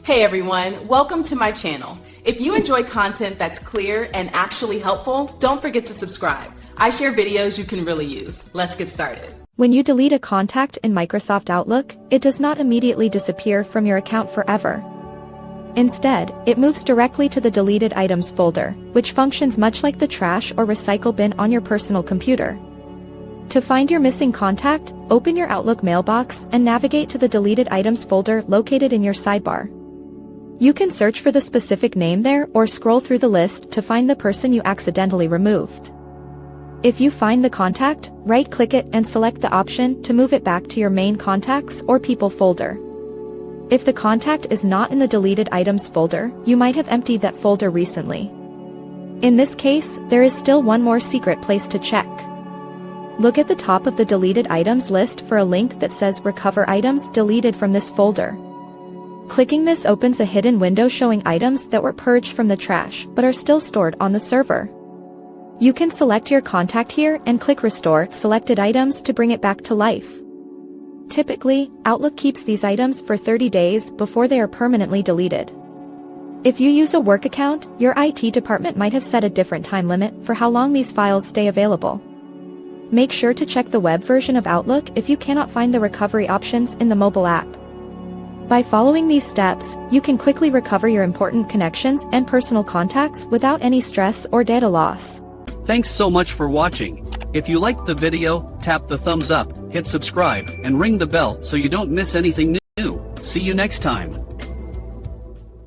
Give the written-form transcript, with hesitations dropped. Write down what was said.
Hey everyone, welcome to my channel. If you enjoy content that's clear and actually helpful, don't forget to subscribe. I share videos you can really use. Let's get started. When you delete a contact in Microsoft Outlook, it does not immediately disappear from your account forever. Instead, it moves directly to the deleted items folder, which functions much like the trash or recycle bin on your personal computer. To find your missing contact, open your Outlook mailbox and navigate to the deleted items folder located in your sidebar. You can search for the specific name there or scroll through the list to find the person you accidentally removed. If you find the contact, right-click it and select the option to move it back to your main contacts or people folder. If the contact is not in the deleted items folder, you might have emptied that folder recently. In this case, there is still one more secret place to check. Look at the top of the deleted items list for a link that says Recover items deleted from this folder. Clicking this opens a hidden window showing items that were purged from the trash but are still stored on the server. You can select your contact here and click Restore Selected Items to bring it back to life. Typically, Outlook keeps these items for 30 days before they are permanently deleted. If you use a work account, your IT department might have set a different time limit for how long these files stay available. Make sure to check the web version of Outlook if you cannot find the recovery options in the mobile app. By following these steps, you can quickly recover your important connections and personal contacts without any stress or data loss. Thanks so much for watching. If you liked the video, tap the thumbs up, hit subscribe, and ring the bell so you don't miss anything new. See you next time.